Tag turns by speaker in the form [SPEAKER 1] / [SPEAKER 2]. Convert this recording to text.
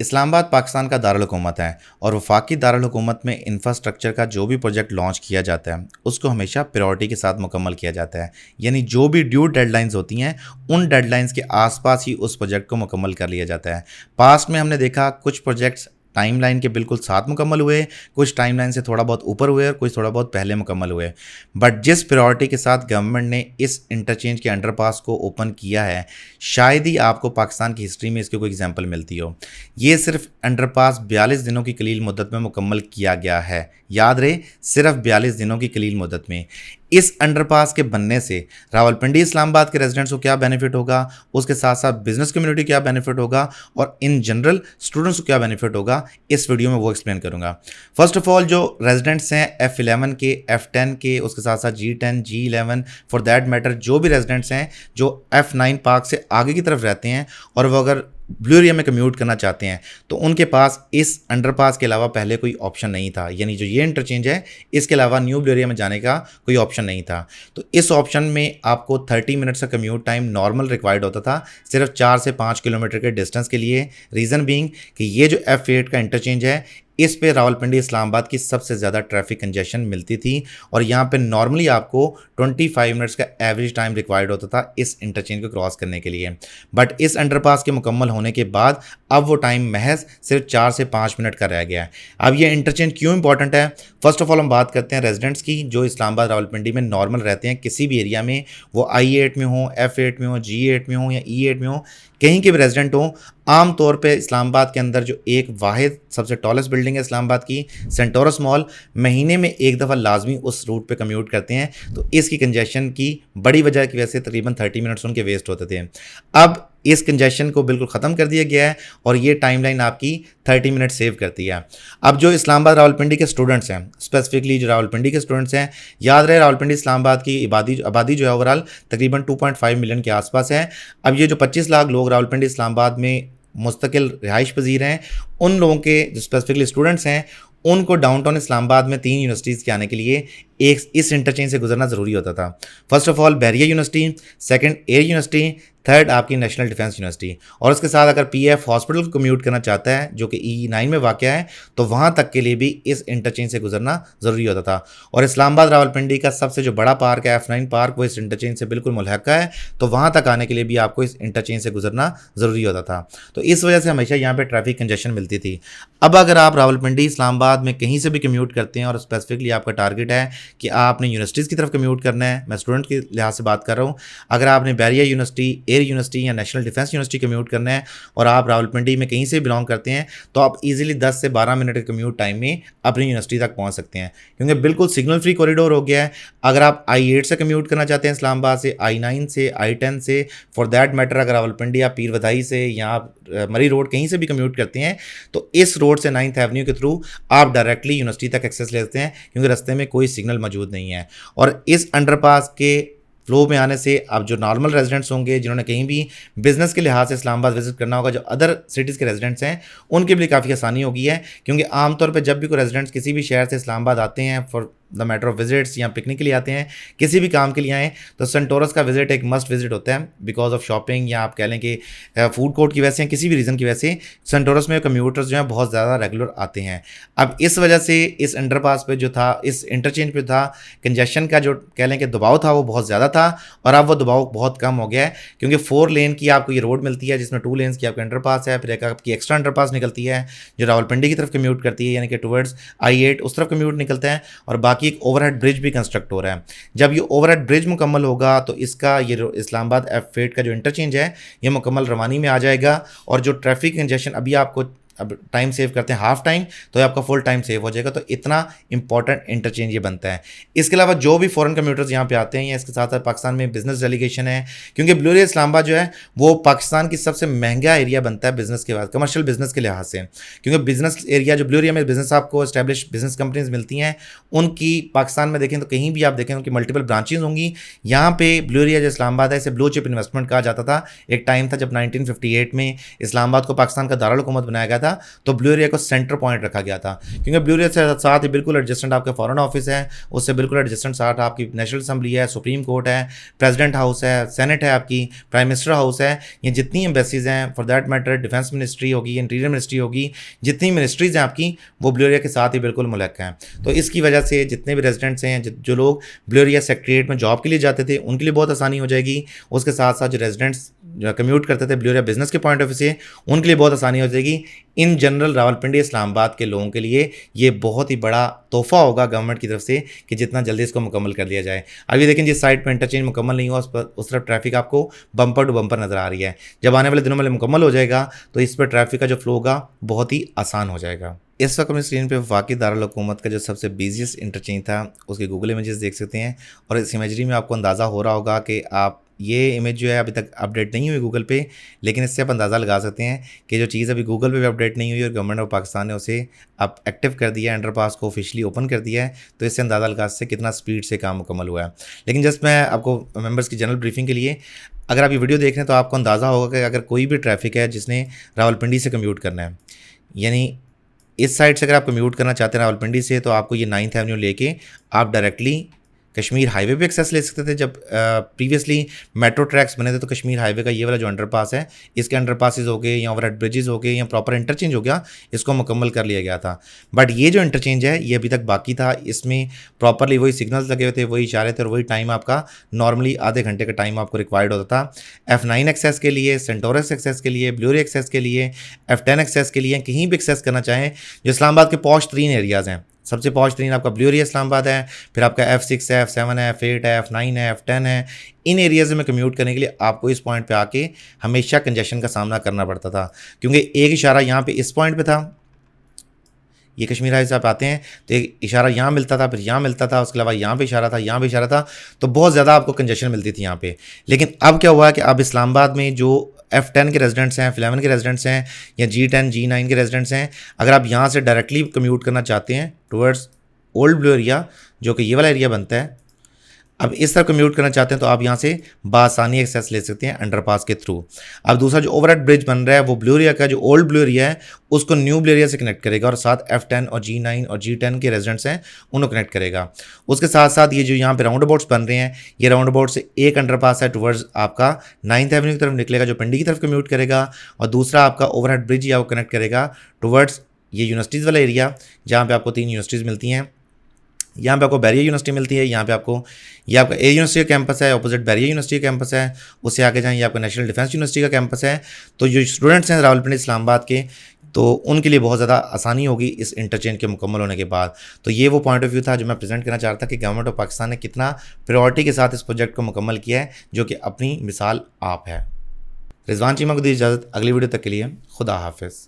[SPEAKER 1] इस्लामाबाद पाकिस्तान का दारुल हुकूमत है और वफाकी दारुल हुकूमत में इंफ्रास्ट्रक्चर का जो भी प्रोजेक्ट लॉन्च किया जाता है उसको हमेशा प्रायोरिटी के साथ मुकम्मल किया जाता है। यानी जो भी ड्यू डेडलाइंस होती हैं उन डेडलाइंस के आसपास ही उस प्रोजेक्ट को मुकम्मल कर लिया जाता है। पास्ट में हमने देखा कुछ प्रोजेक्ट्स टाइमलाइन के बिल्कुल साथ मुकम्मल हुए, कुछ टाइमलाइन से थोड़ा बहुत ऊपर हुए और कुछ थोड़ा बहुत पहले मुकम्मल हुए। बट जिस प्रायोरिटी के साथ गवर्नमेंट ने इस इंटरचेंज के अंडरपास को ओपन किया है, शायद ही आपको पाकिस्तान की हिस्ट्री में इसकी कोई एग्जांपल मिलती हो। ये सिर्फ अंडरपास 42 दिनों की कलील मुद्दत में मुकम्मल किया गया है। याद रहे, सिर्फ 42 दिनों की कलील मुद्दत में। इस अंडरपास के बनने से रावलपिंडी इस्लामाबाद के रेजिडेंट्स को क्या बेनिफिट होगा, उसके साथ साथ बिजनेस कम्युनिटी क्या बेनिफिट होगा और इन जनरल स्टूडेंट्स को क्या बेनिफिट होगा, इस वीडियो में वो एक्सप्लेन करूंगा। फर्स्ट ऑफ ऑल, जो रेजिडेंट्स हैं F11 के, F10 के, उसके साथ साथ G10, G11 for that matter, जो भी रेजिडेंट्स हैं जो F9 पार्क से आगे की तरफ रहते हैं और वो अगर ब्लू एरिया में कम्यूट करना चाहते हैं तो उनके पास इस अंडरपास के अलावा पहले कोई ऑप्शन नहीं था। यानी जो ये इंटरचेंज है इसके अलावा न्यू ब्लू एरिया में जाने का कोई ऑप्शन नहीं था। तो इस ऑप्शन में आपको 30 मिनट्स का कम्यूट टाइम नॉर्मल रिक्वायर्ड होता था, सिर्फ 4 से 5 किलोमीटर के डिस्टेंस के लिए। रीज़न बीइंग कि ये जो F8 का इंटरचेंज है इस पे रावलपिंडी इस्लामाबाद की सबसे ज़्यादा ट्रैफिक कंजेशन मिलती थी और यहाँ पे नॉर्मली आपको 25 मिनट्स का एवरेज टाइम रिक्वायर्ड होता था इस इंटरचेंज को क्रॉस करने के लिए। बट इस अंडरपास के मुकम्मल होने के बाद अब वो टाइम महज सिर्फ 4 से 5 मिनट का रह गया है। अब ये इंटरचेंज क्यों इंपॉर्टेंट है? फर्स्ट ऑफ ऑल हम बात करते हैं रेजिडेंट्स की जो इस्लामाबाद रावलपिंडी में नॉर्मल रहते हैं किसी भी एरिया में, वो I8 में हो, F8 में हो, G8 में हो या E8 में हो, कहीं के भी रेजिडेंट हो। आम तौर पे इस्लामाबाद के अंदर जो एक वाहिद सबसे टॉलेस्ट बिल्डिंग है इस्लामाबाद की, सेंटोरस मॉल, महीने में एक दफ़ा लाजमी उस रूट पे कम्यूट करते हैं। तो इसकी कंजेशन की बड़ी वजह की वजह से तकरीबन 30 मिनट्स उनके वेस्ट होते थे। अब इस कंजेशन को बिल्कुल ख़त्म कर दिया गया है और ये टाइमलाइन आपकी 30 मिनट सेव करती है। अब जो इस्लामाबाद रावलपिंडी के स्टूडेंट्स हैं, स्पेसिफिकली जो रावलपिंडी के स्टूडेंट्स हैं, याद रहे रावलपिंडी इस्लामाबाद की आबादी जो है ओवरऑल तकरीबन 2.5 मिलियन के आसपास है। अब ये जो 25 लाख लोग रावलपिंडी इस्लामाबाद में मुस्तकिल रिहाइश पजीर हैं, उन लोगों के जो स्पेसिफिकली स्टूडेंट्स हैं उनको डाउनटाउन इस्लामाबाद में 3 यूनिवर्सिटीज़ के आने के लिए एक इस इंटरचेंज से गुजरना ज़रूरी होता था। First of all Bahria university, second air university, third आपकी नेशनल डिफेंस यूनिवर्सिटी, और उसके साथ अगर PF हॉस्पिटल को कम्यूट करना चाहता है जो कि E9 में वाक़या है तो वहाँ तक के लिए भी इस इंटरचेंज से गुजरना ज़रूरी होता था। और इस्लामाबाद रावलपिंडी का सबसे जो बड़ा पार्क है F9 पार्क, वो इस इंटरचेंज से बिल्कुल मुल्हक़ा है, तो वहाँ तक आने के लिए भी आपको इस इंटरचेंज से गुजरना ज़रूरी होता था। तो इस वजह से हमेशा यहाँ पर ट्रैफिक कंजेशन मिलती थी। अब अगर आप रावलपिंडी इस्लामाबाद में कहीं से भी कम्यूट करते हैं और स्पेसिफिकली आपका टारगेट है कि आपने यूनिवर्सिटीज़ की तरफ कम्यूट करना है, मैं स्टूडेंट के लिहाज से बात कर रहा हूँ, अगर आपने बहरिया यूनिवर्सिटी, एयर यूनिवर्सिटी या नेशनल डिफेंस यूनिवर्सिटी कम्यूट करना है और आप रावलपिंडी में कहीं से बिलोंग करते हैं तो आप इजीली 10 से 12 मिनट के कम्यूट टाइम में अपनी यूनिवर्सिटी तक पहुंच सकते हैं, क्योंकि बिल्कुल सिग्नल फ्री कॉरिडोर हो गया है। अगर आप I8 से कम्यूट करना चाहते हैं इस्लामाबाद से, I9 से, I10 से, फॉर दैट मैटर अगर रावलपिंडी या पीर वधाई से या आप मरी रोड कहीं से भी कम्यूट करते हैं तो इस रोड से 9th एवेन्यू के थ्रू आप डायरेक्टली यूनिवर्सिटी तक एक्सेस लेते हैं, क्योंकि रास्ते में कोई सिग्नल मौजूद नहीं है। और इस अंडरपास के फ्लो में आने से अब जो नॉर्मल रेजिडेंट्स होंगे जिन्होंने कहीं भी बिजनेस के लिहाज से इस्लामाबाद विजिट करना होगा, जो अदर सिटीज़ के रेजिडेंट्स हैं, उनके लिए काफ़ी आसानी होगी है, क्योंकि आमतौर पे जब भी कोई रेजिडेंट्स किसी भी शहर से इस्लामाबाद आते हैं for the matter of visits या पिकनिक के लिए आते हैं, किसी भी काम के लिए आएँ, तो सेंटोरस का विजिट एक मस्ट विजिट होता है बिकॉज ऑफ शॉपिंग या आप कह लें कि फूड कोर्ट की वजह से, किसी भी रीज़न की वजह से सेंटोरस में कम्यूटर्स जो हैं बहुत ज़्यादा रेगुलर आते हैं। अब इस वजह से इस अंडरपास पे जो था, इस इंटरचेंज पे था, कंजेशन का जो कह लें कि दबाव था वो बहुत ज़्यादा था और अब वो दबाव बहुत कम हो गया है, क्योंकि 4 लेन की आपको ये रोड मिलती है जिसमें 2 लेन्स की आपका अंडरपास है, फिर एक आपकी एक्स्ट्रा अंडरपास निकलती है जो रावलपिंडी की तरफ कम्यूट करती है, यानी कि टुवर्ड्स I8 उस तरफ कम्यूट निकलता है, और बाकी एक ओवरहेड ब्रिज भी कंस्ट्रक्ट हो रहा है। जब ये ओवरहेड ब्रिज मुकम्मल होगा तो इसका ये इस्लामाबाद F8 का जो इंटरचेंज है ये मुकम्मल रवानी में आ जाएगा, और जो ट्रैफिक कंजेशन अभी आपको अब टाइम सेव करते हैं हाफ टाइम, तो ये आपका फुल टाइम सेव हो जाएगा। तो इतना इंपॉर्टेंट इंटरचेंज ये बनता है। इसके अलावा जो भी फॉरेन कम्यूटर्स यहाँ पे आते हैं या इसके साथ साथ पाकिस्तान में बिजनेस डेलीगेशन है, क्योंकि ब्लू एरिया इस्लामाबाद जो है वो पाकिस्तान की सबसे महंगा एरिया बनता है बिजनेस के बाद, कमर्शियल बिजनेस के लिहाज से, क्योंकि बिजनेस एरिया जो ब्लू एरिया में बिजनेस आपको एस्टैब्लिश बिजनेस कंपनीज मिलती हैं, उनकी पाकिस्तान में देखें तो कहीं भी आप देखें उनकी मल्टीपल ब्रांचेज होंगी। यहाँ पे ब्लू एरिया जो इस्लामाबाद है इसे ब्लू चिप इन्वेस्टमेंट कहा जाता था। एक टाइम था जब 1958 में इस्लामाबाद को पाकिस्तान का दारुल हुकूमत बनाया गया था तो ब्लू एरिया को सेंटर पॉइंट रखा गया था, क्योंकि ब्लू एरिया से साथ ही बिल्कुल एडजस्टेंट आपके फॉरेन ऑफिस है, उससे बिल्कुल एडजस्टेंट साथ आपकी नेशनल असम्बली है, सुप्रीम कोर्ट है, प्रेसिडेंट हाउस है, सेनेट है, आपकी प्राइम मिनिस्टर हाउस है, ये जितनी एम्बेसीज हैं, for that matter defence ministry होगी, इंटीरियर मिनिस्ट्री होगी, जितनी मिनिस्ट्रीज हैं आपकी वो ब्लू एरिया के साथ ही बिल्कुल मुल्क हैं। तो इसकी वजह से जितने भी रेजिडेंट्स हैं, जो लोग ब्लू एरिया सेक्रेटरीट में जॉब के लिए जाते थे उनके लिए बहुत आसानी हो जाएगी। उसके साथ साथ जो रेजिडेंट्स कम्यूट करते थे ब्लू एरिया बिजनेस के पॉइंट ऑफ व्यू से, उनके लिए बहुत आसानी हो जाएगी। इन जनरल रावलपिंडी इस्लामाबाद के लोगों के लिए ये बहुत ही बड़ा तोहफा होगा गवर्नमेंट की तरफ से कि जितना जल्दी इसको मुकम्मल कर लिया जाए। अभी देखें जिस साइड पर इंटरचेंज मुकम्मल नहीं हुआ उस तरफ ट्रैफिक आपको बम्पर टू बम्पर नज़र आ रही है। जब आने वाले दिनों में मुकम्मल हो जाएगा तो इस पर ट्रैफिक का जो फ्लो होगा बहुत ही आसान हो जाएगा। इस वक्त अपनी स्क्रीन पे वफाकी दारुल हुकूमत का जो सबसे बिजीएस्ट इंटरचेंज था उसके गूगल इमेजेस देख सकते हैं, और इस इमेजरी में आपको अंदाज़ा हो रहा होगा कि आप ये इमेज जो है अभी तक अपडेट नहीं हुई गूगल पे, लेकिन इससे आप अंदाज़ा लगा सकते हैं कि जो चीज़ अभी गूगल पे भी अपडेट नहीं हुई और गवर्नमेंट ऑफ पाकिस्तान ने उसे अब एक्टिव कर दिया है, अंडरपास को ऑफिशियली ओपन कर दिया है, तो इससे अंदाज़ा लगा सकते कितना स्पीड से काम मुकम्मल हुआ है। लेकिन जस्ट मैं आपको मेम्बर्स की जनरल ब्रीफिंग के लिए, अगर आप ये वीडियो देख रहे हैं तो आपको अंदाज़ा होगा कि अगर कोई भी ट्रैफिक है जिसने रावलपिंडी से कम्यूट करना है, यानी इस साइड से अगर आप कम्यूट करना चाहते हैं रावलपिंडी से, तो आपको ये 9th एवेन्यू लेके आप डायरेक्टली कश्मीर हाईवे पे एक्सेस ले सकते थे। जब प्रीवियसली मेट्रो ट्रैक्स बने थे तो कश्मीर हाईवे का ये वाला जो अंडरपास है, इसके अंडरपासेस हो गए या ओवरहेड ब्रिजेस हो गए या प्रॉपर इंटरचेंज हो गया, इसको मुकम्मल कर लिया गया था। बट ये जो इंटरचेंज है ये अभी तक बाकी था, इसमें प्रॉपरली वही सिग्नल्स लगे हुए थे, वही इशारे थे और वही टाइम आपका नॉर्मली आधे घंटे का टाइम आपको रिक्वायर्ड होता था। F9 एक्सेस के लिए, सेंटोरस एक्सेस के लिए, ब्लू एरिया एक्सेस के लिए, F10 एक्सेस के लिए, कहीं भी एक्सेस करना चाहें, जो इस्लामाबाद के पॉश 3 एरियाज़ हैं, सबसे पॉश 3 आपका ब्लू एरिया इस्लामाबाद है, फिर आपका F6 है, F7 है, F8 है, F9 है, F10 है। इन एरियाज़ में कम्यूट करने के लिए आपको इस पॉइंट पे आके हमेशा कंजेशन का सामना करना पड़ता था, क्योंकि एक इशारा यहाँ पे इस पॉइंट पे था, ये कश्मीर हाईवे से आप आते हैं तो एक इशारा यहाँ मिलता था, फिर यहाँ मिलता था, उसके अलावा यहाँ पे इशारा था, यहाँ पे इशारा था, तो बहुत ज़्यादा आपको कंजेशन मिलती थी यहाँ पे। लेकिन अब क्या हुआ कि अब इस्लामाबाद में जो F10 के रेजिडेंट्स हैं, F11 के रेजिडेंट्स हैं या G10 G9 के रेजिडेंट्स हैं, अगर आप यहाँ से डायरेक्टली कम्यूट करना चाहते हैं टुवर्ड्स ओल्ड ब्लू एरिया, जो कि ये वाला एरिया बनता है, अब इस तरफ कम्यूट करना चाहते हैं तो आप यहाँ से बासानी एक्सेस ले सकते हैं अंडरपास के थ्रू। अब दूसरा जो ओवरहेड ब्रिज बन रहा है वो ब्लू एरिया का जो ओल्ड ब्लू एरिया है उसको न्यू ब्लू एरिया से कनेक्ट करेगा और साथ F10 और G9 और G10 के रेजिडेंट्स हैं उनको कनेक्ट करेगा। उसके साथ साथ ये जो यहाँ पे राउंड अबाउट्स बन रहे हैं, ये राउंड अबाउट से एक अंडरपास है टुवर्ड्स आपका 9th एवेन्यू की तरफ निकलेगा जो पिंडी की तरफ कम्यूट करेगा, और दूसरा आपका ओवरहेड ब्रिज या वो कनेक्ट करेगा टुवर्ड्स ये यूनिवर्सिटीज़ वाला एरिया जहाँ पर आपको 3 यूनिवर्सिटीज़ मिलती हैं। यहाँ पे आपको बैरियर यूनिवर्सिटी मिलती है, यहाँ पे आपको ये आपका ए यूनिवर्सिटी का कैंपस है, ऑपोजिट बैरियर यूनिवर्सिटी का कैंपस है, उससे आगे जाएँ ये आपका नेशनल डिफेंस यूनिवर्सिटी का कैंपस है। तो जो स्टूडेंट्स हैं रावलपिंडी इस्लामाबाद के, तो उनके लिए बहुत ज़्यादा आसानी होगी इस इंटरचेंज के मुकम्मल होने के बाद। तो ये वो पॉइंट ऑफ व्यू था जो मैं प्रेजेंट करना चाहता था कि गवर्नमेंट ऑफ पाकिस्तान ने कितना प्रायोरिटी के साथ इस प्रोजेक्ट को मुकम्मल किया है, जो कि अपनी मिसाल आप है। रिजवान चीमा को दी इजाज़त, अगली वीडियो तक के लिए खुदा हाफिज़।